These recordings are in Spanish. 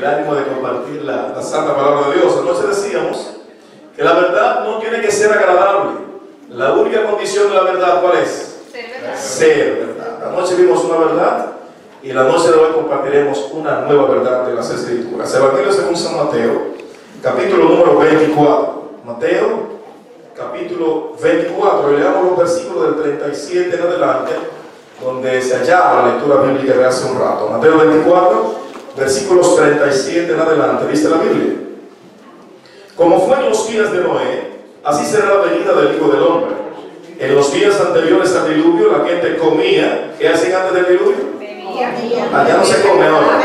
el ánimo de compartir la santa palabra de Dios. Anoche decíamos que la verdad no tiene que ser agradable. La única condición de la verdad, ¿cuál es? Ser verdad. Ser verdad. Anoche vimos una verdad y la noche de hoy compartiremos una nueva verdad de las Escrituras. Evangelio según San Mateo, capítulo número 24. Mateo, capítulo 24. Y leamos los versículos del 37 en adelante, donde se hallaba la lectura bíblica de hace un rato. Mateo 24, versículos 37 en adelante, dice la Biblia: como fue en los días de Noé, así será la venida del Hijo del Hombre. En los días anteriores al diluvio, la gente comía. ¿Qué hacían antes del diluvio? Allá no se come ahora.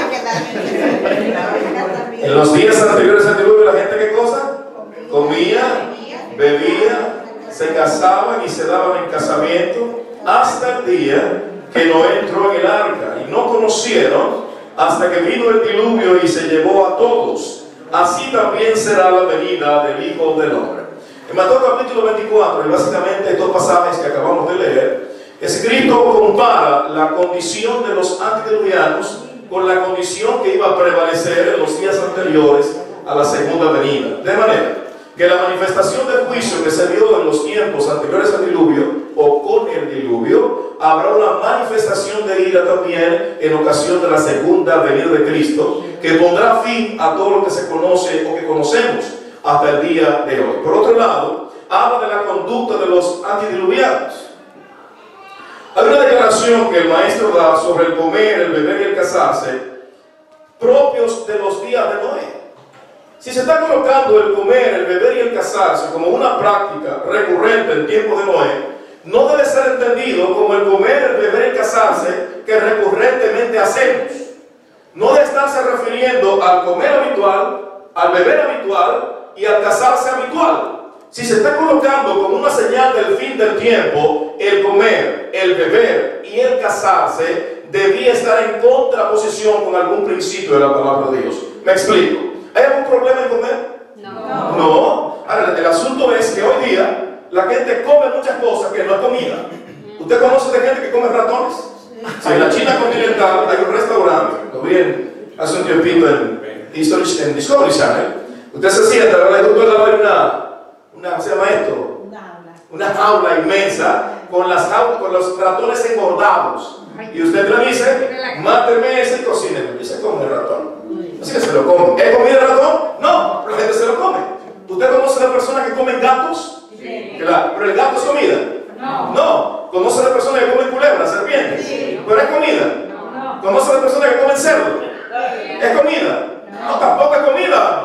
En los días anteriores al diluvio, la gente, ¿qué cosa? Comía, bebía, se casaban y se daban en casamiento hasta el día que Noé entró en el arca, y no conocieron hasta que vino el diluvio y se llevó a todos. Así también será la venida del Hijo del Hombre. En Mateo capítulo 24, y básicamente estos pasajes que acabamos de leer, Cristo compara la condición de los antediluvianos con la condición que iba a prevalecer en los días anteriores a la segunda venida. De manera que la manifestación de juicio que se dio en los tiempos anteriores al diluvio o con el diluvio, habrá una manifestación de ira también en ocasión de la segunda venida de Cristo, que pondrá fin a todo lo que se conoce o que conocemos hasta el día de hoy. Por otro lado, habla de la conducta de los antediluvianos. Hay una declaración que el maestro da sobre el comer, el beber y el casarse, propios de los días de Noé. Si se está colocando el comer, el beber y el casarse como una práctica recurrente en tiempos de Noé, no debe ser entendido como el comer, el beber y el casarse que recurrentemente hacemos. No debe estarse refiriendo al comer habitual, al beber habitual y al casarse habitual. Si se está colocando como una señal del fin del tiempo, el comer, el beber y el casarse debía estar en contraposición con algún principio de la palabra de Dios. Me explico. ¿Hay algún problema en comer? No. No. Ahora, el asunto es que hoy día la gente come muchas cosas que no es comida. ¿Usted conoce de gente que come ratones? Sí, en la China continental hay un restaurante, lo vi hace un tiempito en Discovery Channel. Usted se sienta, ¿verdad? Y usted le da ¿cómo se llama esto? Una jaula inmensa con los ratones engordados. Y usted le dice, máteme ese y cocíneme. Y se come el ratón. Así que se lo come. ¿Es comida el ratón? No, pero la gente se lo come. ¿Usted conoce a las personas que comen gatos? Sí. Claro, pero el gato es comida. No. ¿Conoce a las personas que comen culebras, serpientes? Sí. Pero es comida. No. ¿Conoce a las personas que comen cerdo? ¿Es comida? No, tampoco es comida.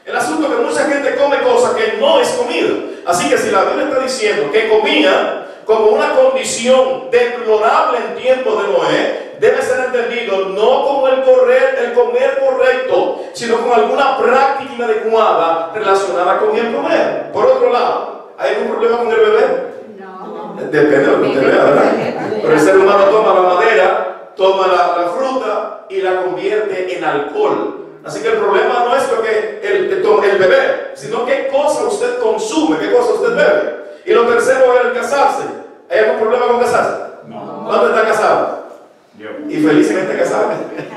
El asunto es que mucha gente come cosas que no es comida. Así que si la Biblia está diciendo que comía como una condición deplorable en tiempos de Noé, debe ser entendido no como el comer correcto, sino como alguna práctica inadecuada relacionada con el comer. Por otro lado, ¿hay algún problema con el beber? No. Depende de lo que usted vea, ¿verdad? Pero el ser humano toma la madera, toma la fruta y la convierte en alcohol. Así que el problema no es lo que el beber, sino qué cosa usted consume, qué cosa usted bebe. Y lo tercero es el casarse. ¿Hay algún problema con casarse? No. ¿Dónde está casado? Yo. Y felizmente casado.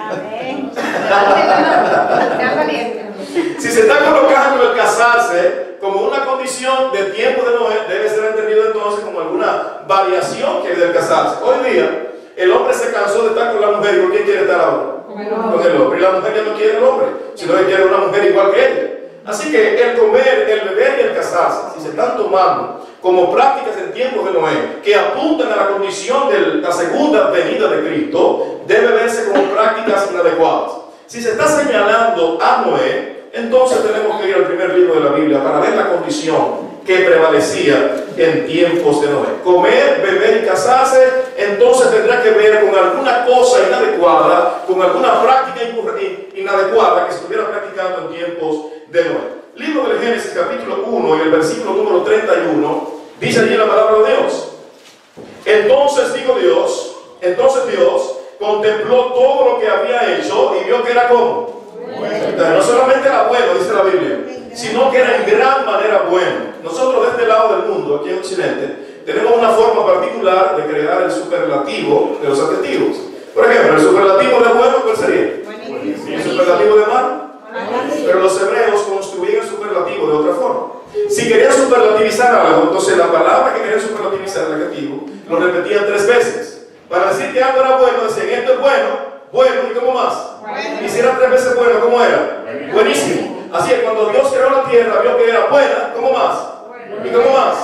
Amén. Si se está colocando el casarse como una condición del tiempo de Noé, debe ser entendido entonces como alguna variación que hay del casarse. Hoy día, el hombre se cansó de estar con la mujer. ¿Y con quién quiere estar ahora? Con el hombre. Y la mujer ya no quiere el hombre, sino que quiere una mujer igual que ella. Así que el comer, el beber y el casarse, si se están tomando como prácticas en tiempos de Noé que apuntan a la condición de la segunda venida de Cristo, debe verse como prácticas inadecuadas. Si se está señalando a Noé, entonces tenemos que ir al primer libro de la Biblia para ver la condición que prevalecía en tiempos de Noé. Comer, beber y casarse, entonces tendrá que ver con alguna cosa inadecuada, con alguna práctica inadecuada que se estuviera practicando en tiempos de Noé. Libro del Génesis capítulo 1 y el versículo número 31, dice allí la palabra de Dios. Entonces Dios contempló todo lo que había hecho y vio que era como. No solamente era bueno, dice la Biblia, sino que era en gran manera bueno. Nosotros de este lado del mundo, aquí en Occidente, tenemos una forma particular de crear el superlativo de los adjetivos. Por ejemplo, el superlativo de bueno, ¿cuál sería? El superlativo de malo. bueno, ¿y cómo más? Y si era 3 veces bueno, ¿cómo era? Buenísimo. Así que cuando Dios creó la tierra, vio que era buena, ¿cómo más? ¿Y cómo más?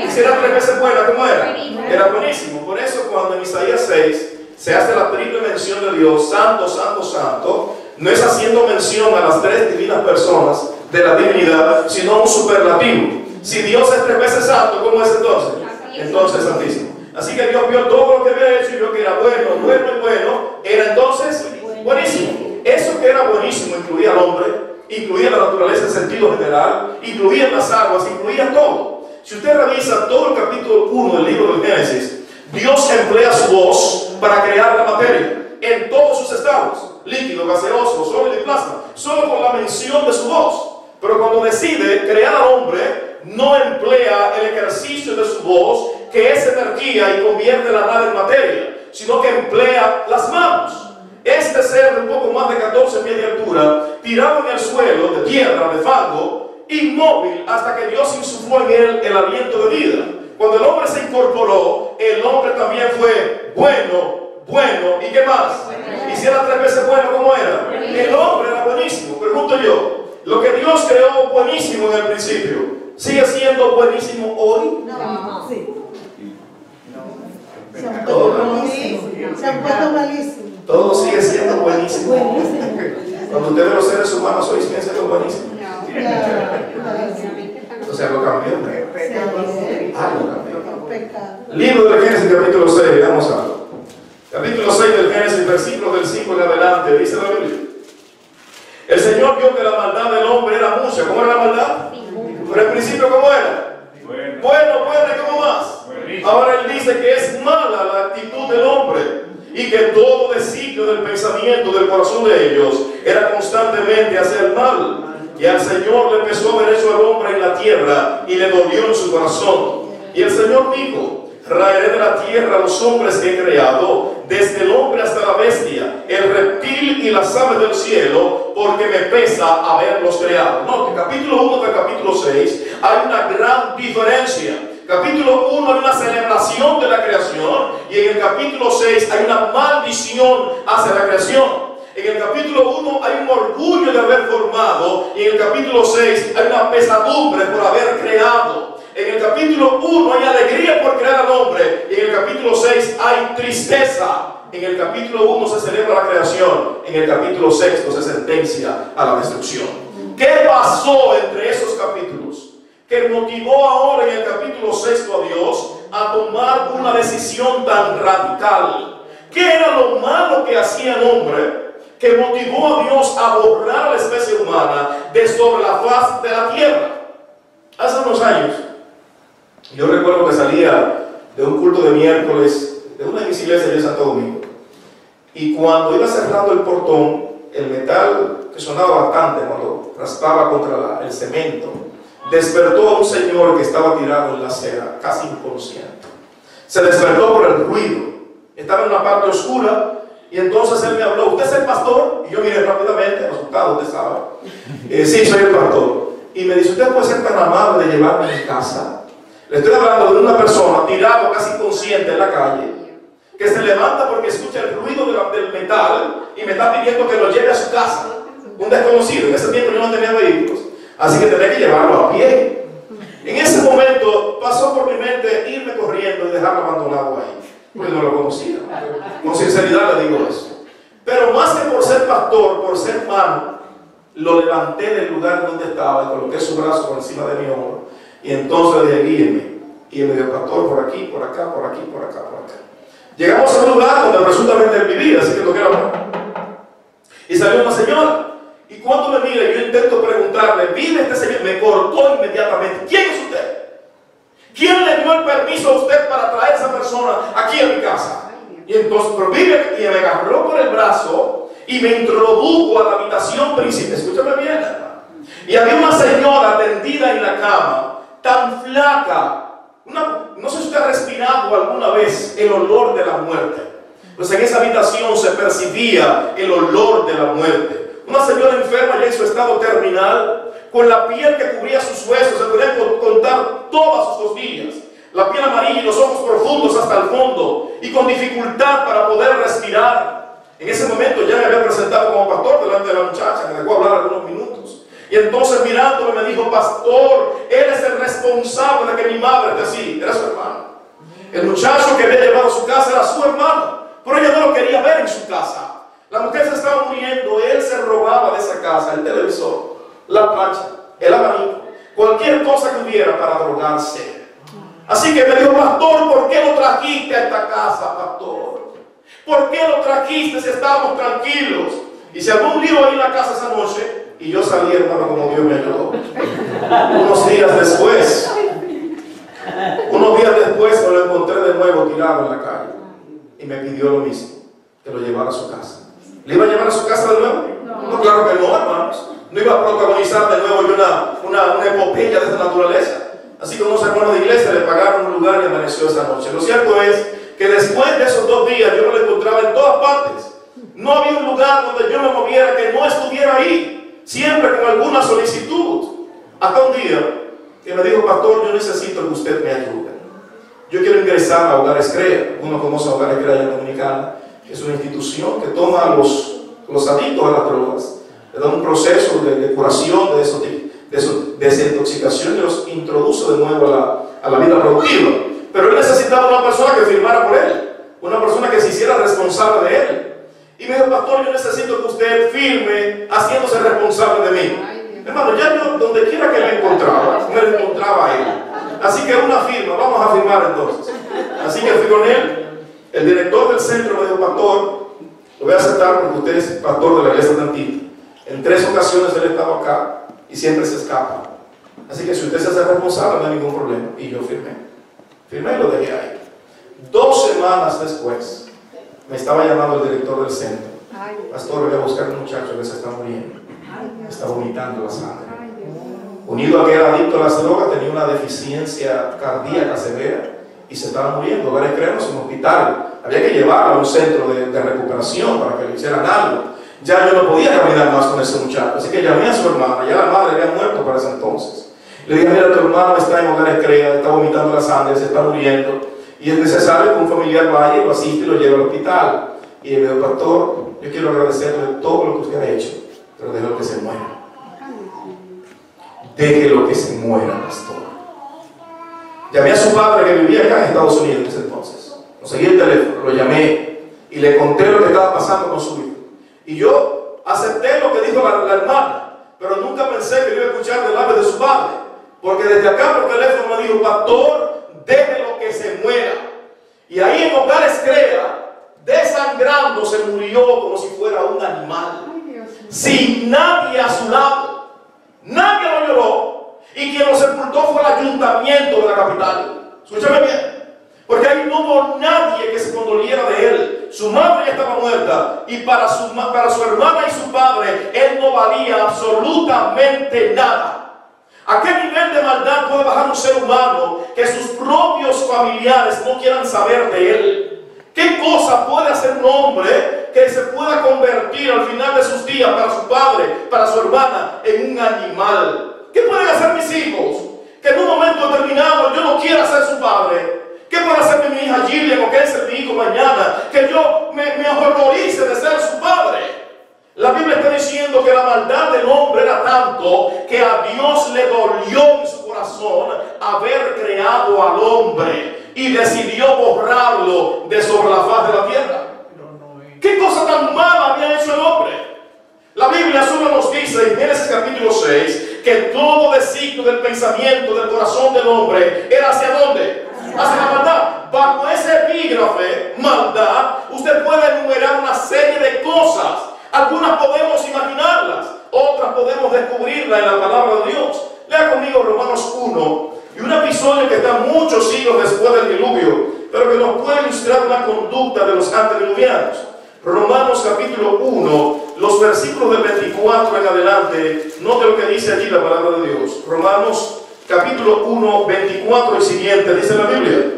Y si era 3 veces buena, ¿cómo era? Era buenísimo. Por eso cuando en Isaías 6 se hace la triple mención de Dios, santo, santo, santo, no es haciendo mención a las 3 divinas personas de la divinidad, sino un superlativo. Si Dios es 3 veces santo, ¿cómo es entonces? Entonces santísimo. Así que Dios vio todo lo que había hecho y vio que era bueno, bueno y bueno, era entonces buenísimo. Eso que era buenísimo incluía al hombre, incluía la naturaleza en sentido general, incluía las aguas, incluía todo. Si usted revisa todo el capítulo 1 del libro del Génesis, Dios emplea su voz para crear la materia en todos sus estados, líquido, gaseoso, sólido y plasma, solo con la mención de su voz. Pero cuando decide crear al hombre, no emplea el ejercicio de su voz, que es energía y convierte la nada en materia, sino que emplea las manos. Este ser de un poco más de 14 pies de altura, tirado en el suelo de tierra, de fango, inmóvil hasta que Dios insufló en él el aliento de vida. Cuando el hombre se incorporó, el hombre también fue bueno, bueno, ¿y qué más? Y si era 3 veces bueno, ¿cómo era? El hombre era buenísimo. Pregunto yo, ¿lo que Dios creó buenísimo en el principio, sigue siendo buenísimo hoy? No. Sí. Se han Todo. puesto malísimo. Todo sigue siendo buenísimo. Buenísimo. Cuando usted ve los seres humanos hoy, siguen siendo buenísimos. O sea, lo cambió. Algo cambió. Pecado. Libro del Génesis, capítulo 6, veamos algo. Capítulo 6 del Génesis, versículos del 5 en adelante, dice la Biblia. El Señor vio que la maldad del hombre era mucha. ¿Cómo era la maldad? Pero al principio, ¿cómo era? Bueno, ¿y cómo más? Ahora Él dice que es mala la actitud del hombre y que todo designio del pensamiento del corazón de ellos era constantemente hacer mal. Y al Señor le pesó haber hecho al hombre en la tierra y le dolió en su corazón. Y el Señor dijo: raeré de la tierra a los hombres que he creado, desde el hombre hasta la bestia, el reptil y las aves del cielo, porque me pesa haberlos creado. Note, capítulo 1 del capítulo 6 hay una gran diferencia. Capítulo 1 hay una celebración de la creación y en el capítulo 6 hay una maldición hacia la creación. En el capítulo 1 hay un orgullo de haber formado y en el capítulo 6 hay una pesadumbre por haber creado. En el capítulo 1 hay alegría por crear al hombre y en el capítulo 6 hay tristeza. En el capítulo 1 se celebra la creación, en el capítulo 6 se sentencia a la destrucción. ¿Qué pasó entre esos capítulos que motivó ahora en el capítulo 6 a Dios a tomar una decisión tan radical? ¿Qué era lo malo que hacía el hombre que motivó a Dios a borrar a la especie humana de sobre la faz de la tierra? Hace unos años, yo recuerdo que salía de un culto de miércoles de una de mis iglesias de Santo Domingo, y cuando iba cerrando el portón, el metal que sonaba bastante cuando raspaba contra el cemento, despertó a un señor que estaba tirado en la acera, casi inconsciente. Se despertó por el ruido, estaba en una parte oscura. Y entonces él me habló: ¿usted es el pastor? Y yo miré rápidamente, asustado, ¿usted sabe? Sí, soy el pastor. Y me dice: ¿usted puede ser tan amable de llevarme a mi casa? Le estoy hablando de una persona tirado casi inconsciente en la calle, que se levanta porque escucha el ruido del metal y me está pidiendo que lo lleve a su casa. Un desconocido. En ese tiempo yo no tenía vehículos, así que tenía que llevarlo a pie. En ese momento pasó por mi mente irme corriendo y dejarlo abandonado ahí, porque no lo conocía. Con sinceridad le digo eso. Pero más que por ser pastor, por ser hermano, lo levanté del lugar donde estaba y coloqué su brazo por encima de mi hombro. Y entonces le dije: guíeme. Y él me dijo: pastor, por aquí, por acá, por aquí, por acá, por acá. Llegamos a un lugar donde presuntamente él vivía, así que toqué la puerta. Y salió una señora. Y cuando me mira, yo intento preguntarle: ¿vive este señor? Me cortó inmediatamente. ¿Quién es usted? ¿Quién le dio el permiso a usted para traer a esa persona aquí a mi casa? Y entonces, pero vive, y me agarró por el brazo y me introdujo a la habitación principal. Escúchame bien, hermano. Y había una señora tendida en la cama, tan flaca. No sé si usted ha respirado alguna vez el olor de la muerte. Pues en esa habitación se percibía el olor de la muerte. Una señora enferma ya en su estado terminal, con la piel que cubría sus huesos, se podían contar todas sus costillas, la piel amarilla y los ojos profundos hasta el fondo, y con dificultad para poder respirar. En ese momento de la muchacha, me dejó hablar algunos minutos. Y entonces mirándome me dijo, pastor, él es el responsable de que mi madre esté así. Era su hermano. El muchacho que había llevado a su casa era su hermano, pero ella no lo quería ver en su casa. La mujer se estaba muriendo, él se robaba de esa casa el televisor, la plancha, el abanico, cualquier cosa que hubiera para drogarse. Así que me dijo, pastor, ¿por qué lo trajiste a esta casa, pastor? ¿Por qué lo trajiste si estábamos tranquilos? Y se armó un lío ahí en la casa esa noche, y yo salí, hermano, como Dios me ayudó. Unos días después lo encontré de nuevo tirado en la calle, y me pidió lo mismo, que lo llevara a su casa. ¿Le iba a llevar a su casa de nuevo? No, claro que no, hermanos. No iba a protagonizar de nuevo una epopeya de esa naturaleza. Así que unos hermanos de iglesia le pagaron un lugar y amaneció esa noche. Lo cierto es que después de esos 2 días yo me lo encontraba en todas partes. No había un lugar donde yo me moviera que no estuviera ahí, siempre con alguna solicitud. Hasta un día que me dijo, pastor, yo necesito que usted me ayude. Yo quiero ingresar a Hogares CREA. Uno conoce a Hogares CREA en Dominicana. Es una institución que toma a los adictos a las drogas, le da un proceso de curación, de desintoxicación, y los introduce de nuevo a la vida productiva. Pero él necesitaba una persona que firmara por él, una persona que se hiciera responsable de él. Y me dijo, pastor, yo necesito que usted firme haciéndose responsable de mí. Hermano, ya yo donde quiera que me encontraba a él. Así que una firma, vamos a firmar entonces. Así que fui con él. El director del centro me dijo, pastor, lo voy a aceptar porque usted es pastor de la iglesia de Antito. En 3 ocasiones él estaba acá y siempre se escapa. Así que si usted se hace responsable, no hay ningún problema. Y yo firmé y lo dejé ahí. 2 semanas después, me estaba llamando el director del centro. Pastor, voy a buscar a un muchacho que se está muriendo. Está vomitando la sangre. Unido a que era adicto a las drogas, tenía una deficiencia cardíaca severa y se estaba muriendo. Hogares CREA en un hospital. Había que llevarlo a un centro de recuperación para que le hicieran algo. Ya yo no podía caminar más con ese muchacho. Así que llamé a su hermana. Ya la madre había muerto para ese entonces. Le dije, mira, tu hermano está en Hogares CREA, está vomitando la sangre, se está muriendo. Y es necesario que un familiar vaya y lo asiste y lo lleve al hospital. Y me dijo, pastor, yo quiero agradecerle todo lo que usted ha hecho, pero déjelo que se muera. Déjelo que se muera, pastor. Llamé a su padre que vivía acá en Estados Unidos en ese entonces. Conseguí el teléfono, lo llamé y le conté lo que estaba pasando con su hijo. Y yo acepté lo que dijo la hermana, pero nunca pensé que iba a escuchar del labio de su padre. Porque desde acá por teléfono me dijo, pastor, déjelo que se muera. Y ahí en Hogares CREA, desangrando, se murió como si fuera un animal. Sin nadie a su lado. Nadie lo lloró. Y quien lo sepultó fue el ayuntamiento de la capital. Escúchame bien. Porque ahí no hubo nadie que se condoliera de él. Su madre ya estaba muerta. Y para su hermana y su padre, él no valía absolutamente nada. ¿A qué nivel de maldad puede bajar un ser humano que sus propios familiares no quieran saber de él? ¿Qué cosa puede hacer un hombre que se pueda convertir al final de sus días para su padre, para su hermana, en un animal? ¿Qué pueden hacer mis hijos? Que en un momento determinado yo no quiera ser su padre. ¿Qué puede hacer mi hija Gillian o que es mi hijo mañana? Que yo me horrorice de ser su padre. La Biblia está diciendo que la maldad del hombre era tanto que a Dios le dolió en su corazón haber creado al hombre y decidió borrarlo de sobre la faz de la tierra. ¿Qué cosa tan mala había hecho el hombre? La Biblia solo nos dice en Génesis capítulo 6 que todo designio del pensamiento del corazón del hombre era ¿hacia dónde? Hacia la maldad. Bajo ese epígrafe, maldad, usted puede enumerar una serie de cosas. Algunas podemos imaginarlas, otras podemos descubrirlas en la palabra de Dios. Lea conmigo Romanos 1 y un episodio que está muchos siglos después del diluvio, pero que nos puede ilustrar una conducta de los antediluvianos. Romanos capítulo 1, los versículos del 24 en adelante, note lo que dice allí la palabra de Dios. Romanos capítulo 1, 24 y siguiente, dice la Biblia: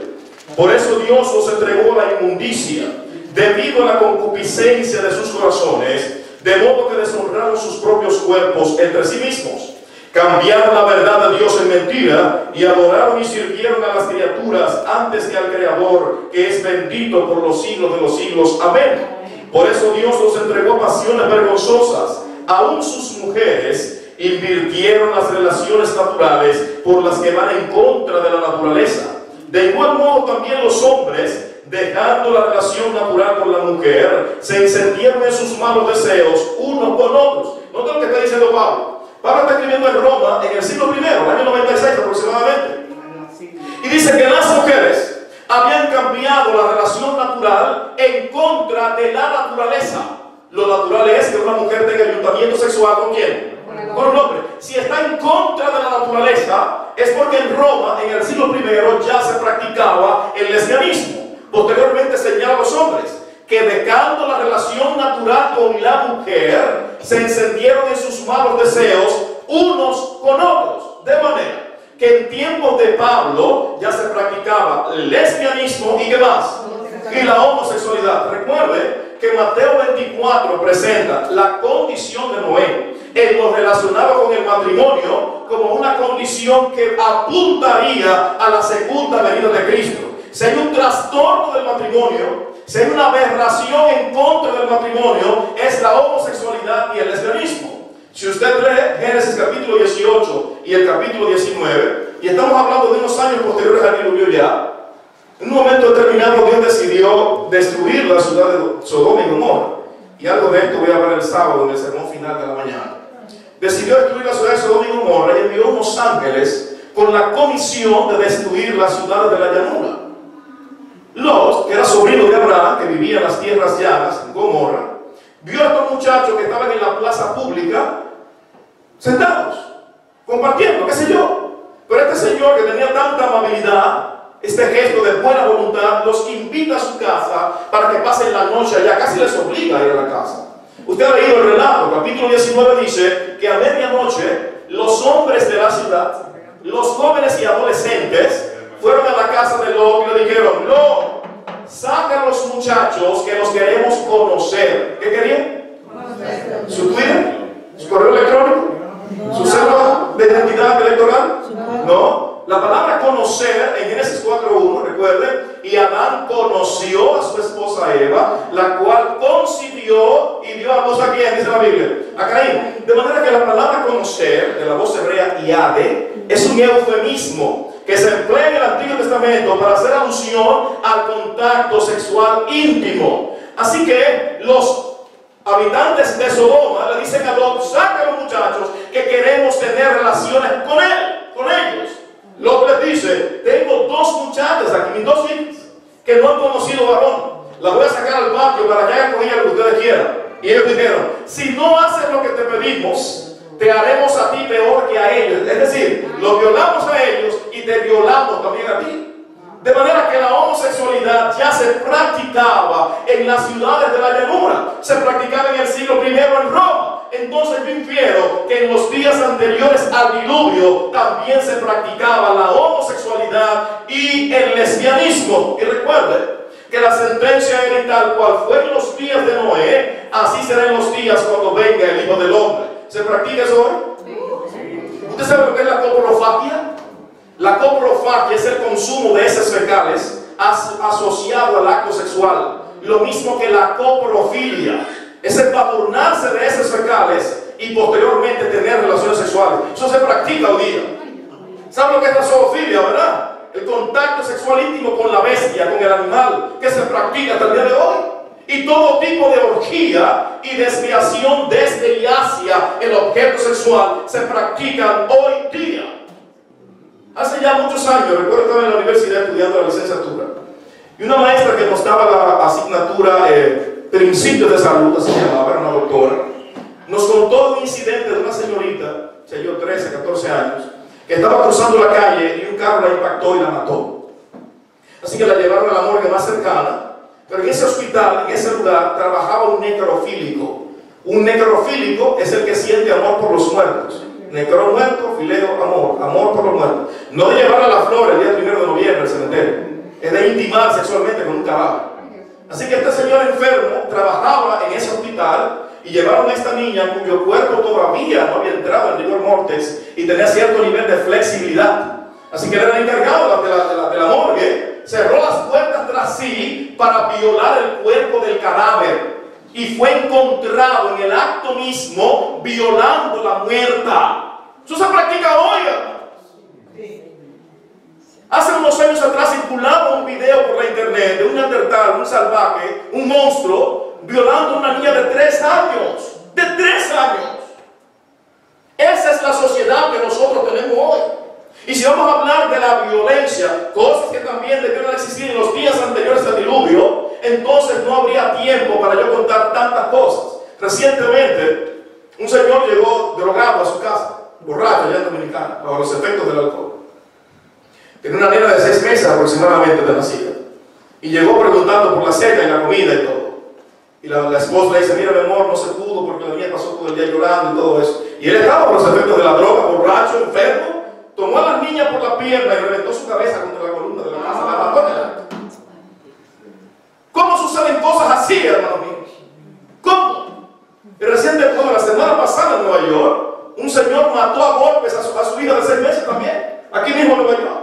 por eso Dios os entregó a la inmundicia, debido a la concupiscencia de sus corazones, de modo que deshonraron sus propios cuerpos entre sí mismos. Cambiaron la verdad de Dios en mentira y adoraron y sirvieron a las criaturas antes que al Creador, que es bendito por los siglos de los siglos. Amén. Por eso Dios los entregó a pasiones vergonzosas, aún sus mujeres invirtieron las relaciones naturales por las que van en contra de la naturaleza. De igual modo también los hombres, dejando la relación natural con la mujer, se encendieron en sus malos deseos unos con otros. Nota lo que está diciendo Pablo. Pablo está escribiendo en Roma en el siglo I, el año 96 aproximadamente. Y dice que las mujeres habían cambiado la relación natural en contra de la naturaleza. Lo natural es que una mujer tenga ayuntamiento sexual ¿con quién? Con un hombre. Si está en contra de la naturaleza, es porque en Roma, en el siglo I, ya se practicaba el lesbianismo. Posteriormente señala a los hombres que dejando la relación natural con la mujer, se encendieron en sus malos deseos unos con otros. De manera que en tiempos de Pablo ya se practicaba el lesbianismo y ¿qué más? Y la homosexualidad. Recuerde que Mateo 24 presenta la condición de Noé en lo relacionado con el matrimonio como una condición que apuntaría a la segunda venida de Cristo. Si hay un trastorno del matrimonio, si hay una aberración en contra del matrimonio, es la homosexualidad y el lesbianismo. Si usted lee Génesis capítulo 18 y el capítulo 19, y estamos hablando de unos años posteriores al diluvio ya, en un momento determinado Dios decidió destruir la ciudad de Sodoma y Gomorra. Y algo de esto voy a hablar el sábado en el sermón final de la mañana. Decidió destruir la ciudad de Sodoma y Gomorra y envió unos ángeles con la comisión de destruir las ciudades de la llanura. Lot, que era sobrino de Abraham, que vivía en las tierras llanas, en Gomorra, vio a estos muchachos que estaban en la plaza pública, sentados, compartiendo, qué sé yo. Pero este señor que tenía tanta amabilidad, este gesto de buena voluntad, los invita a su casa para que pasen la noche allá, casi les obliga a ir a la casa. Usted ha leído el relato, capítulo 19 dice que a medianoche los hombres de la ciudad, los jóvenes y adolescentes, fueron a la casa de Lot y le dijeron: Lot, saca a los muchachos que los queremos conocer. ¿Qué querían? ¿Su Twitter? ¿Su correo electrónico? ¿Su cédula de identidad electoral? No. La palabra conocer en Génesis 4.1, recuerden, y Adán conoció a su esposa Eva, la cual concibió y dio a luz a quién, dice la Biblia, a Caín. De manera que la palabra conocer, de la voz hebrea iade, es un eufemismo que se emplea en el Antiguo Testamento para hacer alusión al contacto sexual íntimo. Así que los habitantes de Sodoma le dicen a Lot: saca a los muchachos que queremos tener relaciones con ellos. Lot les dice: tengo dos muchachas aquí, mis dos hijas, que no han conocido varón. Las voy a sacar al patio para que hagan con ellas lo que ustedes quieran. Y ellos dijeron: si no haces lo que te pedimos, te haremos a ti peor que a ellos. Es decir, los violamos a ellos y te violamos también a ti. De manera que la homosexualidad ya se practicaba en las ciudades de la llanura. Se practicaba en el siglo I en Roma. Entonces yo infiero que en los días anteriores al diluvio también se practicaba la homosexualidad y el lesbianismo. Y recuerde que la sentencia era tal cual fue en los días de Noé, así será en los días cuando venga el Hijo del Hombre. ¿Se practica eso hoy? ¿Usted sabe lo que es la coprofagia? La coprofagia es el consumo de heces fecales asociado al acto sexual. Lo mismo que la coprofilia. Es el embadurnarse de heces fecales y posteriormente tener relaciones sexuales. Eso se practica hoy día. ¿Sabe lo que es la zoofilia, verdad? El contacto sexual íntimo con la bestia, con el animal, que se practica hasta el día de hoy. Y todo tipo de orgía y desviación desde y hacia el objeto sexual se practican hoy día. Hace ya muchos años, recuerdo que estaba en la universidad estudiando la licenciatura, y una maestra que nos daba la asignatura Principios de Salud, se llamaba, era una doctora, nos contó un incidente de una señorita, yo 13, 14 años, que estaba cruzando la calle y un carro la impactó y la mató. Así que la llevaron a la morgue más cercana, pero en ese hospital, en ese lugar, trabajaba un necrofílico. Un necrofílico es el que siente amor por los muertos. Necro muerto, fileo, amor por los muertos. No de llevar a la flor el día 1 de noviembre al cementerio, es de intimar sexualmente con un cadáver. Así que este señor enfermo trabajaba en ese hospital y llevaron a esta niña cuyo cuerpo todavía no había entrado en rigor mortis y tenía cierto nivel de flexibilidad. Así que él era el encargado de la morgue, cerró las puertas tras sí para violar el cuerpo del cadáver. y fue encontrado en el acto mismo violando la muerta. Eso se practica hoy, hermano. Hace unos años atrás circulaba un video por la internet de un neandertal, un salvaje, un monstruo, violando a una niña de 3 años. De 3 años. Esa es la sociedad que nosotros tenemos hoy. Y si vamos a hablar de la violencia, cosas que también debieron existir en los días anteriores al diluvio, entonces no habría tiempo para yo contar tantas cosas. Recientemente, un señor llegó drogado a su casa, borracho allá en Dominicana, bajo los efectos del alcohol. Tenía una nena de 6 meses aproximadamente de nacida. Y llegó preguntando por la cena y la comida y todo. Y la esposa le dice, mira mi amor, no se pudo porque la niña pasó todo el día llorando y todo eso. Y él estaba por los efectos de la droga, borracho, enfermo. Tomó a la niña por la pierna y reventó su cabeza contra la columna de la casa. La mató en el acto. ¿Cómo suceden cosas así, hermano mío? ¿Cómo? Y recientemente, la semana pasada en Nueva York, un señor mató a golpes a su hija de 6 meses también. Aquí mismo en Nueva York.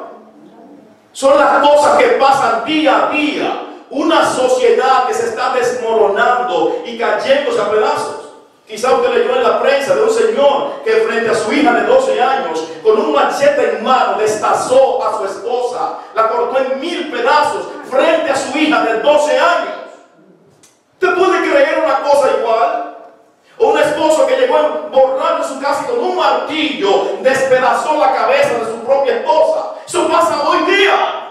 Son las cosas que pasan día a día. Una sociedad que se está desmoronando y cayéndose a pedazos. Quizá usted leyó en la prensa de un señor que frente a su hija de 12 años, con un machete en mano, destazó a su esposa, la cortó en 1000 pedazos frente a su hija de 12 años. ¿Usted puede creer una cosa igual? O un esposo que llegó borracho a su casa y con un martillo despedazó la cabeza de su propia esposa. Eso pasa hoy día.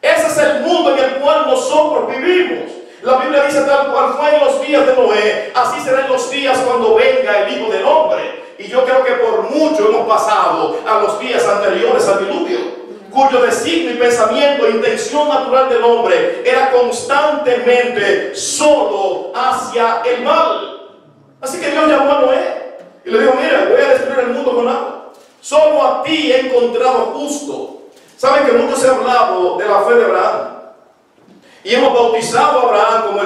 Ese es el mundo en el cual nosotros vivimos. La Biblia dice tal cual fue en los días de Noé, así serán los días cuando venga el Hijo del Hombre. Y yo creo que por mucho hemos pasado a los días anteriores al diluvio, cuyo designio y pensamiento e intención natural del hombre era constantemente solo hacia el mal. Así que Dios llamó a Noé y le dijo, mira, voy a destruir el mundo con agua. Solo a ti he encontrado justo. Saben que mucho se ha hablado de la fe de Abraham. Y hemos bautizado a Abraham como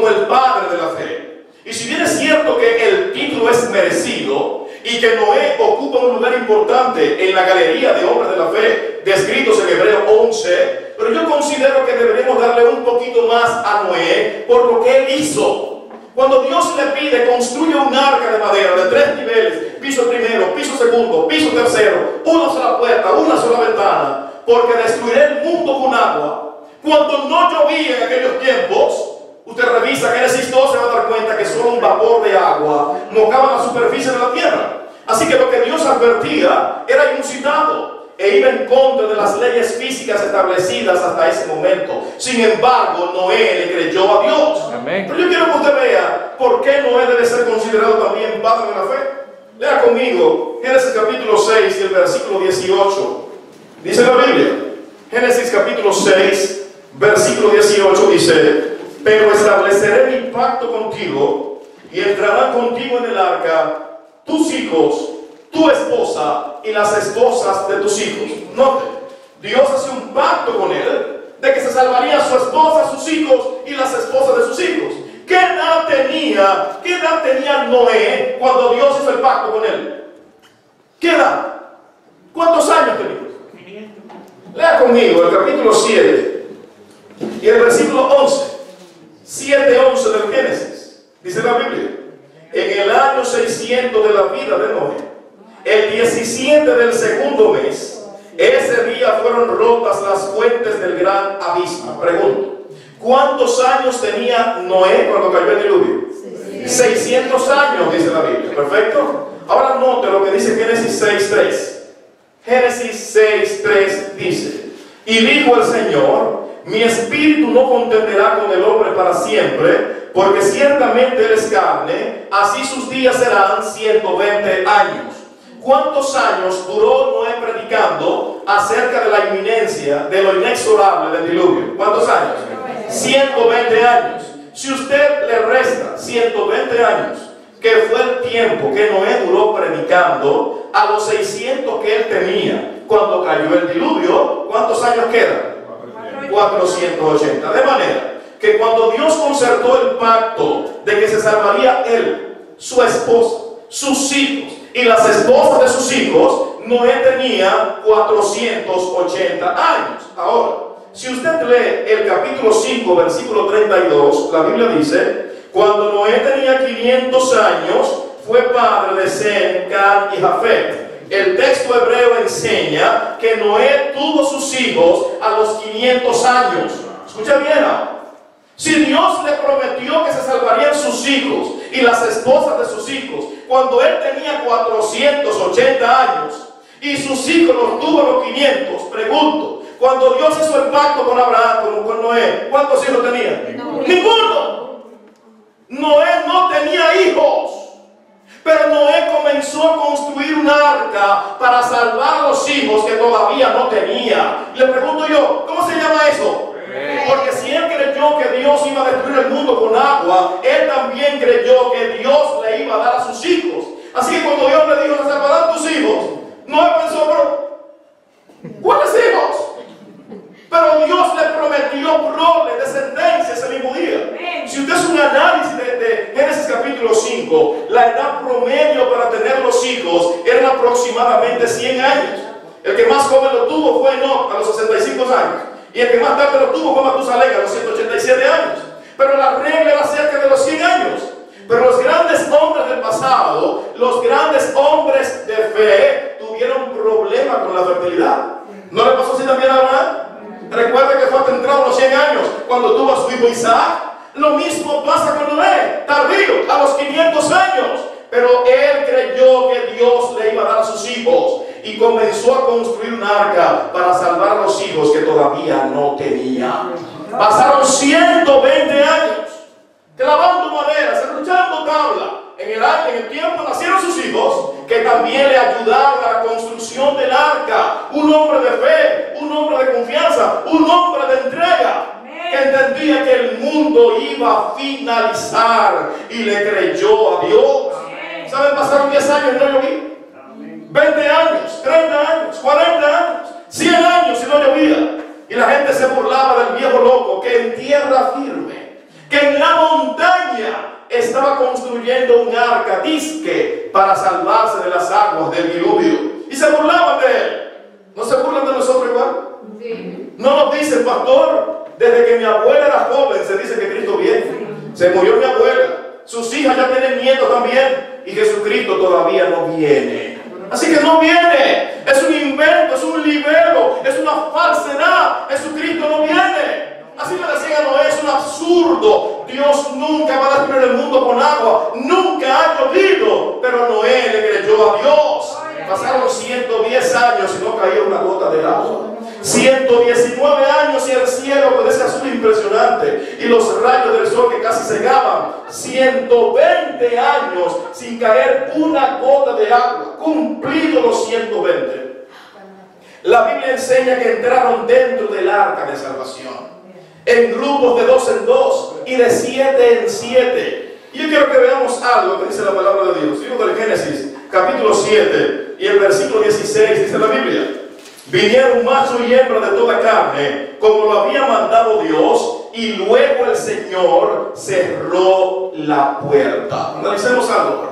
el padre de la fe. Y si bien es cierto que el título es merecido y que Noé ocupa un lugar importante en la galería de hombres de la fe descritos en Hebreo 11, pero yo considero que deberíamos darle un poquito más a Noé por lo que él hizo. Cuando Dios le pide, construye un arca de madera de 3 niveles, piso primero, piso segundo, piso tercero, una sola puerta, una sola ventana, porque destruiré el mundo con agua. Cuando no llovía en aquellos tiempos, usted revisa Génesis 2, se va a dar cuenta que solo un vapor de agua mojaba la superficie de la tierra. Así que lo que Dios advertía era inusitado e iba en contra de las leyes físicas establecidas hasta ese momento. Sin embargo, Noé le creyó a Dios. Amén. Pero yo quiero que usted vea por qué Noé debe ser considerado también padre de la fe. Lea conmigo Génesis capítulo 6 y el versículo 18. Dice la Biblia, Génesis capítulo 6, versículo 18 dice, pero estableceré mi pacto contigo y entrarán contigo en el arca tus hijos, tu esposa y las esposas de tus hijos. Note, Dios hace un pacto con él de que se salvaría su esposa, sus hijos y las esposas de sus hijos. ¿Qué edad tenía Noé cuando Dios hizo el pacto con él? ¿Qué edad? ¿Cuántos años tenía? Lea conmigo el capítulo 7 y el versículo 11. 7:11 del Génesis. Dice la Biblia, en el año 600 de la vida de Noé, el 17 del segundo mes, ese día fueron rotas las fuentes del gran abismo. Pregunto, ¿cuántos años tenía Noé cuando cayó el diluvio? 600 años, dice la Biblia. ¿Perfecto? Ahora note lo que dice Génesis 6:3. Génesis 6:3 dice, y dijo el Señor, mi espíritu no contenderá con el hombre para siempre, porque ciertamente él es carne, así sus días serán 120 años. ¿Cuántos años duró Noé predicando acerca de la inminencia, de lo inexorable del diluvio? ¿Cuántos años? 120 años. Si usted le resta 120 años, que fue el tiempo que Noé duró predicando, a los 600 que él tenía cuando cayó el diluvio, ¿cuántos años quedan? 480. De manera que cuando Dios concertó el pacto de que se salvaría él, su esposa, sus hijos y las esposas de sus hijos, Noé tenía 480 años. Ahora, Si usted lee el capítulo 5, versículo 32, la Biblia dice: cuando Noé tenía 500 años, fue padre de Sem, Cam y Jafet. El texto hebreo enseña que Noé tuvo sus hijos a los 500 años. Escucha bien. Si Dios le prometió que se salvarían sus hijos y las esposas de sus hijos cuando él tenía 480 años y sus hijos los tuvo a los 500, pregunto, cuando Dios hizo el pacto con Abraham, con Noé, ¿cuántos hijos tenía? Ninguno. Noé no tenía hijos. Pero Noé comenzó a construir un arca para salvar a los hijos que todavía no tenía. Le pregunto yo, ¿cómo se llama eso? Porque si él creyó que Dios iba a destruir el mundo con agua, él también creyó que Dios le iba a dar a sus hijos. Así que cuando Dios le dijo: se salvarán tus hijos, Noé pensó: pero ¿cuáles hijos? Pero Dios le prometió prole, descendencia ese mismo día. Si usted hace un análisis de Génesis capítulo 5, la edad promedio para tener los hijos era aproximadamente 100 años. El que más joven lo tuvo fue Enoc a los 65 años. Y el que más tarde lo tuvo fue Matusalén a los 187 años. Pero la regla era cerca de los 100 años. Pero los grandes hombres del pasado, los grandes hombres de fe, tuvieron problemas con la fertilidad. ¿No le pasó así también a Abraham? Recuerda que fue hasta entrado a los 100 años cuando tuvo a su hijo Isaac. Lo mismo pasa con Noé, tardío, a los 500 años. Pero él creyó que Dios le iba a dar a sus hijos y comenzó a construir un arca para salvar a los hijos que todavía no tenía. Pasaron 120 años clavando madera, serruchando tabla. En el tiempo nacieron sus hijos que también le ayudaron a la construcción del arca. Un hombre de fe, un hombre de confianza, un hombre de entrega, que entendía que el mundo iba a finalizar y le creyó a Dios. ¿Saben? Pasaron 10 años y no llovía. 20 años, 30 años, 40 años, 100 años y no llovía. Y la gente se burlaba del viejo loco que en tierra firme, que en la montaña estaba construyendo un arca disque para salvarse de las aguas del diluvio. Y se burlaban de él. ¿No se burlan de nosotros igual? Sí. No nos dicen: pastor, desde que mi abuela era joven se dice que Cristo viene. Se murió mi abuela, sus hijas ya tienen nietos también, y Jesucristo todavía no viene. Así que no viene. Es un invento, es un libelo, es una falsedad. Jesucristo no viene. Así le decían a Noé: es un absurdo. Dios nunca va a destruir el mundo con agua. Nunca ha llovido. Pero Noé le creyó a Dios. Pasaron 110 años y no caía una gota de agua. 119 años y el cielo con ese azul impresionante y los rayos del sol que casi cegaban. 120 años sin caer una gota de agua. Cumplidos los 120. La Biblia enseña que entraron dentro del arca de salvación en grupos de 2 en 2 y de 7 en 7. Y yo quiero que veamos algo que dice la palabra de Dios. Libro del Génesis, capítulo 7 y el versículo 16, dice la Biblia: vinieron macho y hembra de toda carne, como lo había mandado Dios, y luego el Señor cerró la puerta. Analicemos algo.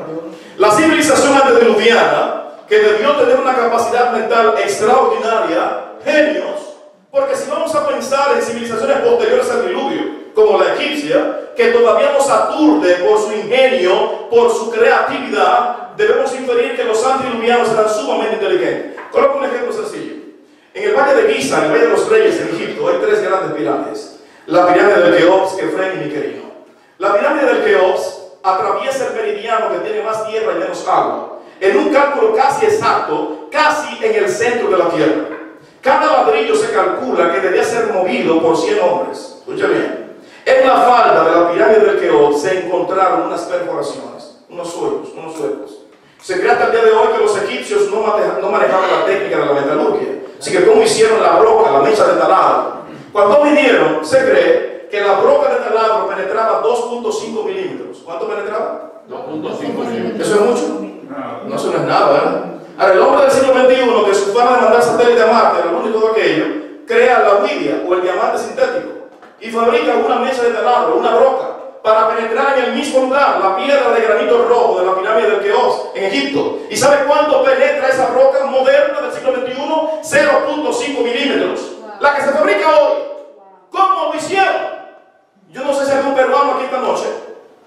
La civilización antediluviana, que debió tener una capacidad mental extraordinaria, genios, porque si vamos a pensar en civilizaciones posteriores al diluvio, como la egipcia, que todavía nos aturde por su ingenio, por su creatividad, debemos inferir que los antediluvianos eran sumamente inteligentes. Coloco un ejemplo sencillo. En el valle de Giza, en el Valle de los Reyes en Egipto, hay 3 grandes pirámides. La pirámide del Keops, Kefren y Miquerino. La pirámide del Keops atraviesa el meridiano que tiene más tierra y menos agua, en un cálculo casi exacto, casi en el centro de la tierra. Cada ladrillo se calcula que debía ser movido por 100 hombres. Escucha bien. En la falda de la pirámide del Keops se encontraron unas perforaciones, unos huecos. Se cree hasta el día de hoy que los egipcios no manejaban la técnica de la metalurgia. Así que ¿cómo hicieron la broca, la mecha de taladro? Cuando vinieron, se cree que la broca de taladro penetraba 2.5 milímetros. ¿Cuánto penetraba? 2.5 milímetros. ¿Eso es mucho? No, eso no es nada, ¿verdad? Ahora, el hombre del siglo XXI, que su forma de mandar satélite a Marte, lo único de aquello, crea la huidia o el diamante sintético y fabrica una mecha de taladro, una broca, para penetrar en el mismo lugar, la piedra de granito rojo de la pirámide del Keops en Egipto. ¿Y sabe cuánto penetra esa roca moderna del siglo XXI? 0.5 milímetros. La que se fabrica hoy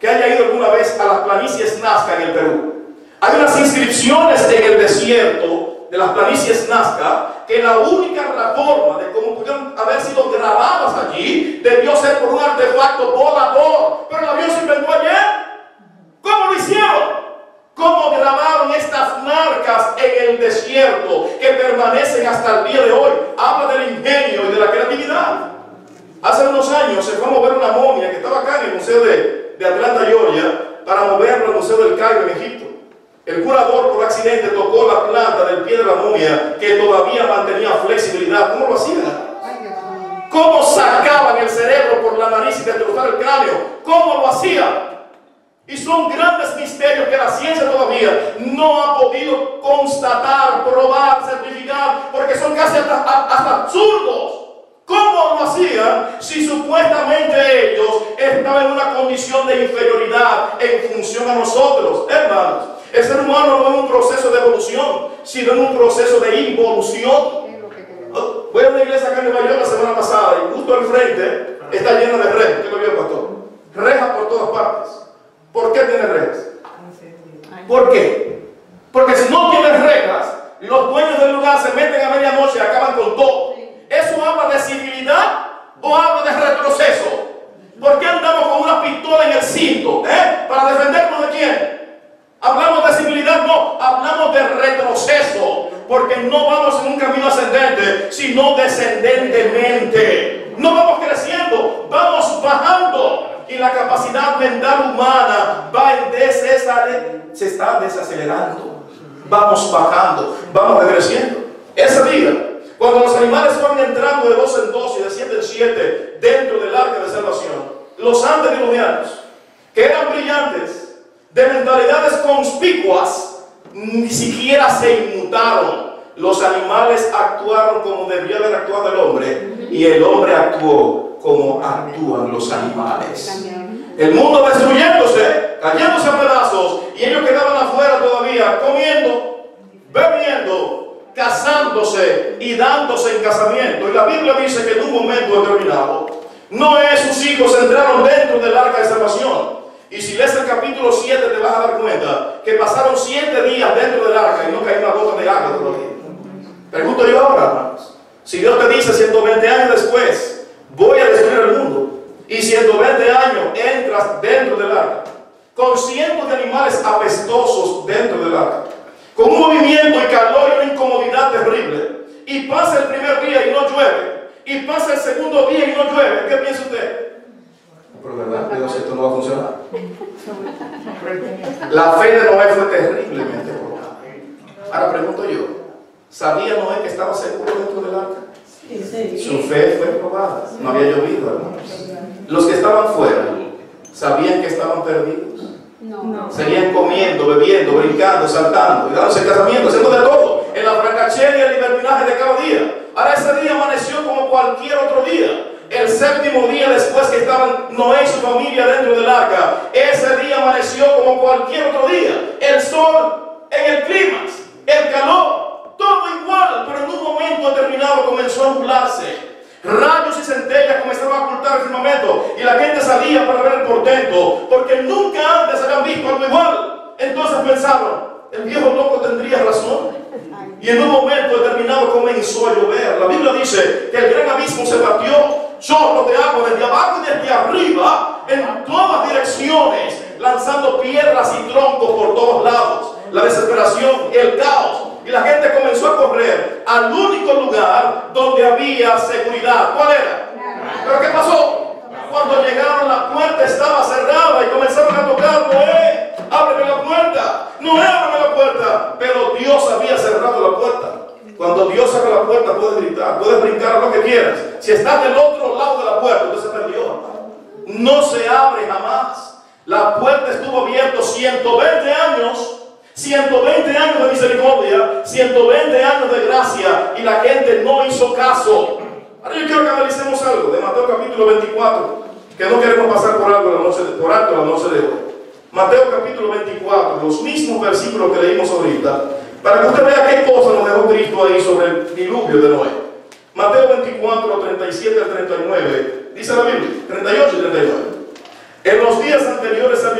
que haya ido alguna vez a las planicies Nazca en el Perú. Hay unas inscripciones en el desierto de las planicies Nazca que la única forma de cómo pudieron haber sido grabadas allí debió ser por un artefacto volador. Pero el avión se inventó ayer. ¿Cómo lo hicieron? ¿Cómo grabaron estas marcas en el desierto que permanecen hasta el día de hoy? Habla del ingenio y de la creatividad. Hace unos años se fue a mover una momia que estaba acá en el Museo de Atlanta, Georgia, para moverlo al Museo del Cairo en Egipto. El curador por accidente tocó la planta del pie de la momia que todavía mantenía flexibilidad. ¿Cómo lo hacían? ¿Cómo sacaban el cerebro por la nariz y destrozar el cráneo? ¿Cómo lo hacían? Y son grandes misterios que la ciencia todavía no ha podido constatar, probar, certificar, porque son casi hasta absurdos. ¿Cómo lo hacían si supuestamente ellos estaban en una condición de inferioridad en función a nosotros? Hermanos, el ser humano no es un proceso de evolución, sino en un proceso de involución. Voy a una iglesia acá en Nueva York la semana pasada y justo al frente está llena de rejas. ¿Qué lo vio, pastor? Rejas por todas partes. ¿Por qué tiene rejas? ¿Por qué? Porque si no tiene rejas, los dueños del lugar se meten a medianoche y acaban con todo. ¿Eso habla de civilidad o habla de retroceso? ¿Por qué andamos con una pistola en el cinto? ¿Para defendernos de quién? ¿Hablamos de civilidad? No, hablamos de retroceso. Porque no vamos en un camino ascendente, sino descendentemente. No vamos creciendo, vamos bajando. Y la capacidad mental humana se está desacelerando. Vamos bajando, vamos decreciendo. Ese día, cuando los animales van entrando de 2 en 2 y de 7 en 7 dentro del arca de salvación, los antediluvianos, que eran brillantes, de mentalidades conspicuas, ni siquiera se inmutaron. Los animales actuaron como debía haber actuado el hombre, y el hombre actuó como actúan los animales. El mundo destruyéndose, cayéndose a pedazos, y ellos quedaban afuera todavía comiendo, bebiendo, casándose y dándose en casamiento. Y la Biblia dice que en un momento determinado, Noé y sus hijos entraron dentro del arca de salvación. Y si lees el capítulo 7 te vas a dar cuenta que pasaron 7 días dentro del arca y no cayó una gota de agua todavía. Pregunto yo ahora, hermanos, si Dios te dice 120 años después voy a destruir el mundo, y 120 años entras dentro del arca con cientos de animales apestosos dentro del arca, con un movimiento y calor y una incomodidad terrible, y pasa el primer día y no llueve, y pasa el segundo día y no llueve, ¿qué piensa usted? Pero verdad, Dios, esto no va a funcionar. La fe de Noé fue terriblemente probada. Ahora pregunto yo, ¿sabía Noé que estaba seguro dentro del arca? Su fe fue probada. No había llovido, hermanos. Los que estaban fuera sabían que estaban perdidos. No. Seguían comiendo, bebiendo, brincando, saltando, y dándose casamiento, haciendo de todo, en la francachera y el libertinaje de cada día. Ahora ese día amaneció como cualquier otro día. El 7º día después que estaban Noé y su familia dentro del arca, ese día amaneció como cualquier otro día. El sol en el clímax, el calor, todo igual, pero en un momento determinado comenzó a nublarse. Rayos y centellas comenzaron a ocultar el firmamento y la gente salía para ver el portento, porque nunca antes habían visto algo igual. Entonces pensaron, el viejo loco tendría razón. Y en un momento determinado comenzó a llover. La Biblia dice que el gran abismo se partió, chorros de agua desde abajo y desde arriba, en todas direcciones, lanzando piedras y troncos por todos lados. La desesperación, el caos. Y la gente comenzó a correr al único lugar donde había seguridad. ¿Cuál era? ¿Pero qué pasó? Cuando llegaron, la puerta estaba cerrada y comenzaron a tocar. Noé, ábreme la puerta. Noé, ábreme la puerta. Pero Dios había cerrado la puerta. Cuando Dios abre la puerta, puedes gritar, puedes brincar lo que quieras. Si estás del otro lado de la puerta, entonces se perdió. No se abre jamás. La puerta estuvo abierta 120 años. 120 años de misericordia, 120 años de gracia, y la gente no hizo caso. Ahora yo quiero que analicemos algo de Mateo capítulo 24, que no queremos pasar por alto la noche de hoy. Mateo capítulo 24, los mismos versículos que leímos ahorita, para que usted vea qué cosa nos dejó Cristo ahí sobre el diluvio de Noé. Mateo 24, 37 al 39, dice la Biblia, 38 y 39. En los días anteriores al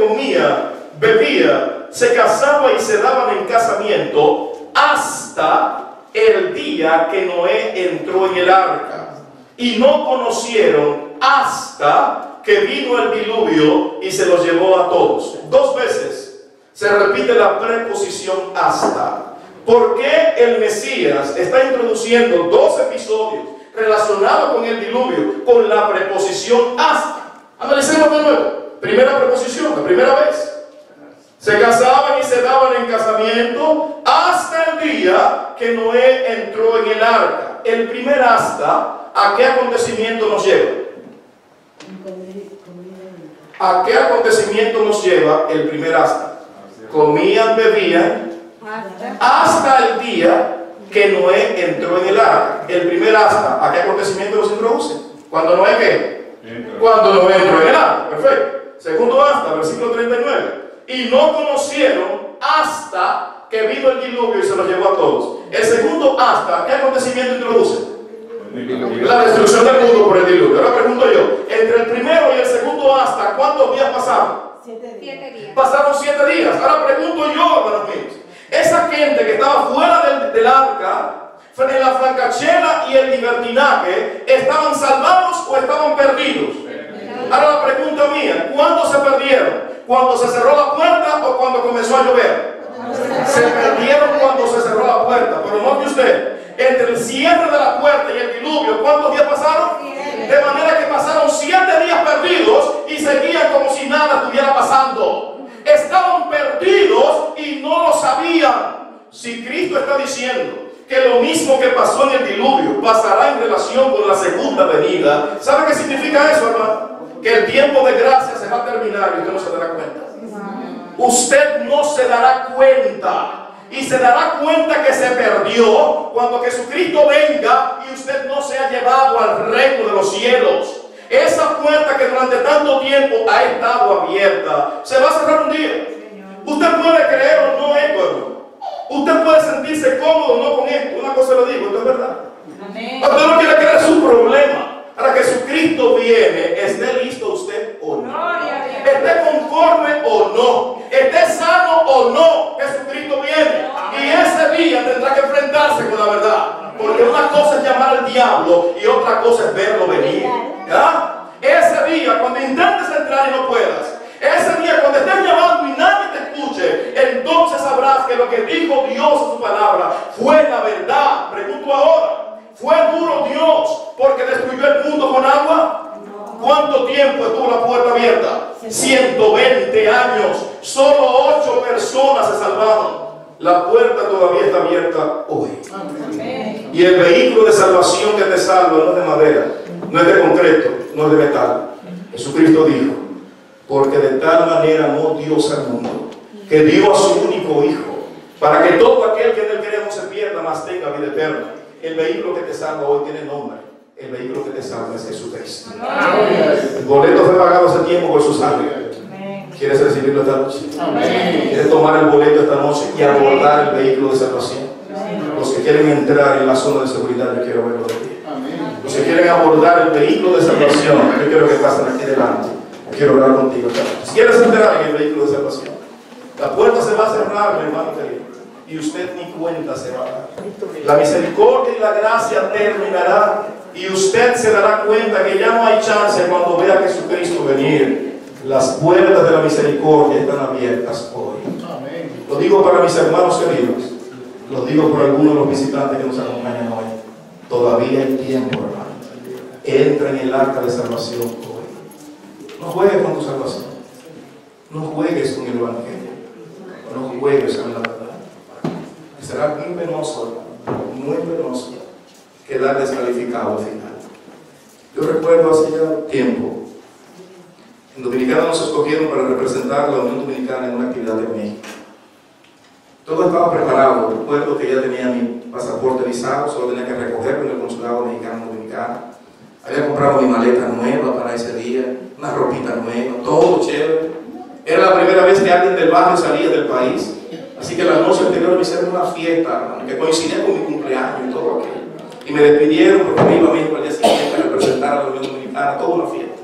comía, bebía, se casaba y se daban en casamiento hasta el día que Noé entró en el arca. Y no conocieron hasta que vino el diluvio y se los llevó a todos. 2 veces se repite la preposición hasta. ¿Por qué el Mesías está introduciendo 2 episodios relacionados con el diluvio con la preposición hasta? Analicemos de nuevo. Primera preposición, la primera vez. Se casaban y se daban en casamiento hasta el día que Noé entró en el arca. El primer hasta, ¿a qué acontecimiento nos lleva? ¿A qué acontecimiento nos lleva el primer hasta? Comían, bebían, hasta el día que Noé entró en el arca. El primer hasta, ¿a qué acontecimiento nos introduce? ¿Cuando Noé qué? Cuando Noé entró en el arca. Perfecto. Segundo hasta, versículo 39. Y no conocieron hasta que vino el diluvio y se los llevó a todos. El segundo hasta, ¿qué acontecimiento introduce? La destrucción del mundo por el diluvio. Ahora pregunto yo, entre el primero y el segundo hasta, ¿cuántos días pasaron? 7 días. Pasaron 7 días. Ahora pregunto yo, hermanos míos, esa gente que estaba fuera del arca, en la francachela y el libertinaje, ¿estaban salvados o estaban perdidos? Ahora la pregunta mía, ¿cuándo se perdieron? ¿Cuando se cerró la puerta o cuando comenzó a llover? Se perdieron cuando se cerró la puerta. Pero note usted, entre el cierre de la puerta y el diluvio, ¿cuántos días pasaron? De manera que pasaron 7 días perdidos y seguían como si nada estuviera pasando. Estaban perdidos y no lo sabían. Si Cristo está diciendo que lo mismo que pasó en el diluvio pasará en relación con la segunda venida, ¿sabe qué significa eso, hermano? Que el tiempo de gracia se va a terminar y usted no se dará cuenta. Usted no se dará cuenta. Y se dará cuenta que se perdió cuando Jesucristo venga y usted no se ha llevado al reino de los cielos. Esa puerta que durante tanto tiempo ha estado abierta se va a cerrar un día. Usted puede creer o no esto, hermano. Usted puede sentirse cómodo o no con esto. Una cosa le digo, esto es verdad. Usted no quiere creer su problema. Para que Jesucristo viene, ¿esté listo usted o no? ¿Esté conforme o no? ¿Esté sano o no? Jesucristo viene. Y ese día tendrá que enfrentarse con la verdad. Porque una cosa es llamar al diablo y otra cosa es verlo venir. ¿Ya? Ese día, cuando intentes entrar y no puedas, ese día cuando estés llamando y nadie te escuche, entonces sabrás que lo que dijo Dios en su palabra fue la verdad. Pregunto ahora, ¿fue duro Dios porque destruyó el mundo con agua? ¿Cuánto tiempo estuvo la puerta abierta? 120 años. Solo 8 personas se salvaron. La puerta todavía está abierta hoy. Y el vehículo de salvación que te salva no es de madera, no es de concreto, no es de metal. Jesucristo dijo, porque de tal manera amó Dios al mundo, que dio a su único Hijo, para que todo aquel que en él cree no se pierda, mas tenga vida eterna. El vehículo que te salva hoy tiene nombre. El vehículo que te salva es Jesucristo. El boleto fue pagado hace tiempo por su sangre. ¿Quieres recibirlo esta noche? ¿Quieres tomar el boleto esta noche y abordar el vehículo de salvación? Los que quieren entrar en la zona de seguridad, yo quiero verlo de ti. Los que quieren abordar el vehículo de salvación, yo quiero que pasen aquí delante. Yo quiero hablar contigo esta noche. Si quieres entrar en el vehículo de salvación, la puerta se va a cerrar, mi hermano querido, y usted ni cuenta se va a dar. La misericordia y la gracia terminará y usted se dará cuenta que ya no hay chance cuando vea a Jesucristo venir. Las puertas de la misericordia están abiertas hoy. Lo digo para mis hermanos queridos, lo digo por algunos de los visitantes que nos acompañan hoy. Todavía hay tiempo, hermano. Entra en el arca de salvación hoy. No juegues con tu salvación. No juegues con el evangelio. No juegues con la verdad. Será muy penoso, muy penoso quedar descalificado al final. Yo recuerdo hace ya tiempo, en Dominicana nos escogieron para representar a la Unión Dominicana en una actividad en México. Todo estaba preparado. Recuerdo que ya tenía mi pasaporte visado, solo tenía que recogerlo en el consulado mexicano dominicano. Había comprado mi maleta nueva para ese día, una ropita nueva, todo chévere. Era la primera vez que alguien del barrio salía del país. Así que la noche anterior me hicieron una fiesta, hermano, que coincidía con mi cumpleaños y todo aquello. Y me despidieron porque me iba a México al día siguiente a representar a la Unión Dominicana, toda una fiesta.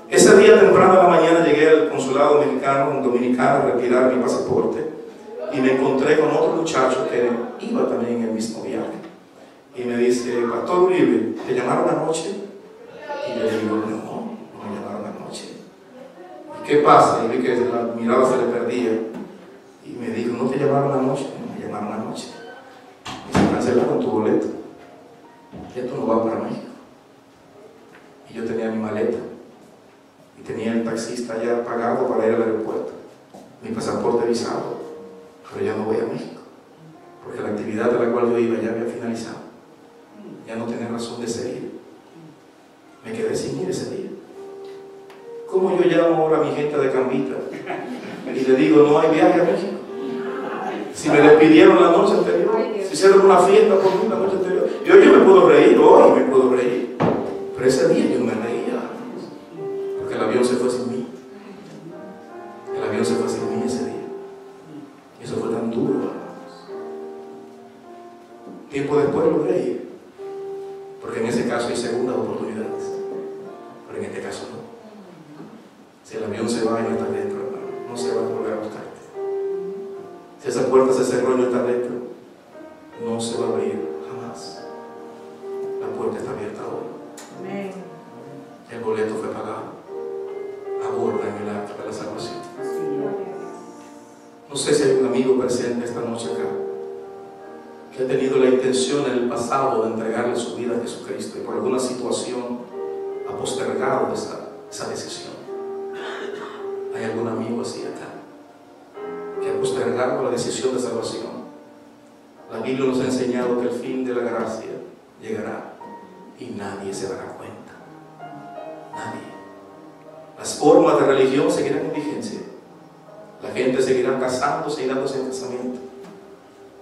Ese día temprano en la mañana llegué al consulado consulado dominicano a retirar mi pasaporte y me encontré con otro muchacho que iba también en el mismo viaje. Y me dice, Pastor Uribe, ¿te llamaron anoche? Y yo le digo, no me llamaron anoche. ¿Y qué pasa? Y vi que la mirada se le perdía. Y me dijo, ¿no te llamaron anoche? No me llamaron anoche. Y se cancelaron tu boleto. Esto no va para México. Y yo tenía mi maleta. Y tenía el taxista ya pagado para ir al aeropuerto. Mi pasaporte visado. Pero ya no voy a México. Porque la actividad de la cual yo iba ya había finalizado. Ya no tenía razón de seguir. Me quedé sin ir ese día. ¿Cómo yo llamo ahora a mi gente de Cambita? Y le digo, no hay viaje a México. Si me despidieron la noche anterior, si hicieron una fiesta por mí la noche anterior. Yo me puedo reír, hoy me puedo reír. Pero ese día yo no me reía. Porque el avión se fue sin mí. El avión se fue sin mí ese día. Y eso fue tan duro, hermanos. Tiempo después logré ir. Porque en ese caso hay segundas oportunidades. Pero en este caso no. Si el avión se va y no está dentro, hermano, no se va a volver a buscarte. Si esa puerta se cerró y no está dentro, no se va a abrir jamás. La puerta está abierta hoy. Amén. El boleto fue pagado. Aborda en el acto de la salvación. No sé si hay un amigo presente esta noche acá que ha tenido la intención en el pasado de entregarle su vida a Jesucristo y por alguna situación ha postergado esa decisión. ¿Hay algún amigo así acá que ha postergado la decisión de salvación? La Biblia nos ha enseñado que el fin de la gracia llegará y nadie se dará cuenta. Nadie. Las formas de religión seguirán en vigencia. La gente seguirá casándose y dándose en casamiento.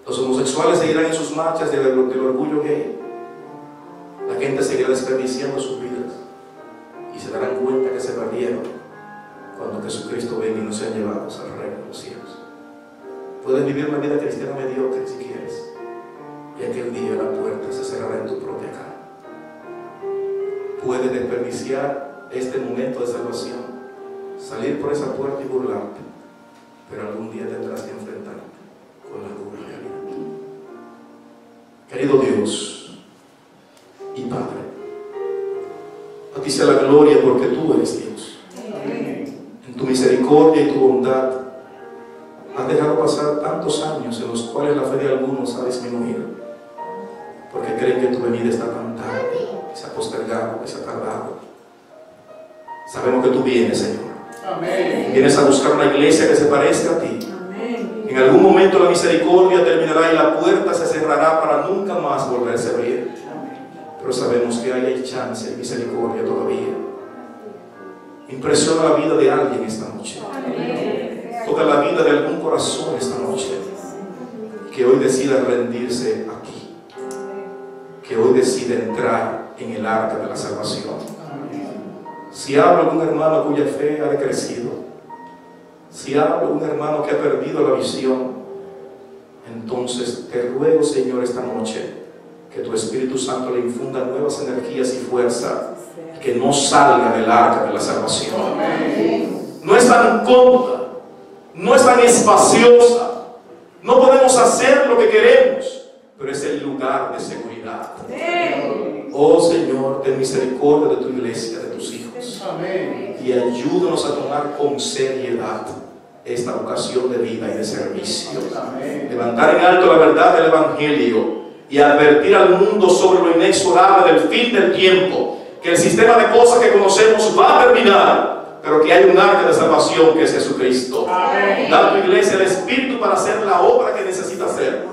Los homosexuales seguirán en sus marchas del orgullo gay. La gente seguirá desperdiciando sus vidas y se darán cuenta que se perdieron cuando Jesucristo venga y nos sean llevados al reino de los cielos. Puedes vivir una vida cristiana mediocre si quieres, y aquel día la puerta se cerrará en tu propia cara. Puedes desperdiciar este momento de salvación, salir por esa puerta y burlarte, pero algún día tendrás que enfrentarte con la dura realidad. Querido Dios y Padre, a ti sea la gloria porque tú eres Dios. En tu misericordia y tu bondad has dejado pasar tantos años en los cuales la fe de algunos ha disminuido porque creen que tu venida está tan tarde, que se ha postergado, que se ha tardado. Sabemos que tú vienes, Señor. Amén. Vienes a buscar una iglesia que se parezca a ti. Amén. En algún momento la misericordia terminará y la puerta se cerrará para nunca más volverse a abrir. Pero sabemos que hay chance y misericordia todavía. Impresiona la vida de alguien esta noche. Toca la vida de algún corazón esta noche que hoy decida rendirse a ti, que hoy decida entrar en el arca de la salvación. Si habla algún hermano cuya fe ha decrecido, si habla un hermano que ha perdido la visión, entonces te ruego, Señor, esta noche que tu Espíritu Santo le infunda nuevas energías y fuerza, que no salga del arca de la salvación. No es tan cómoda, no es tan espaciosa, no podemos hacer lo que queremos, pero es el lugar de seguridad. Oh Señor, ten misericordia de tu iglesia, de tus hijos, y ayúdanos a tomar con seriedad esta vocación de vida y de servicio. Levantar en alto la verdad del Evangelio y advertir al mundo sobre lo inexorable del fin del tiempo, que el sistema de cosas que conocemos va a terminar, pero que hay un arca de salvación que es Jesucristo. Da a tu iglesia el Espíritu para hacer la obra que necesita hacer,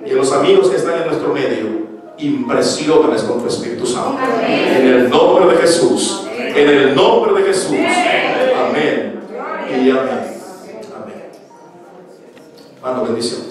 y a los amigos que están en nuestro medio, impresionales con tu Espíritu Santo. En el nombre de Jesús, en el nombre de Jesús. Amén y amén. Amén. Mano, bendición.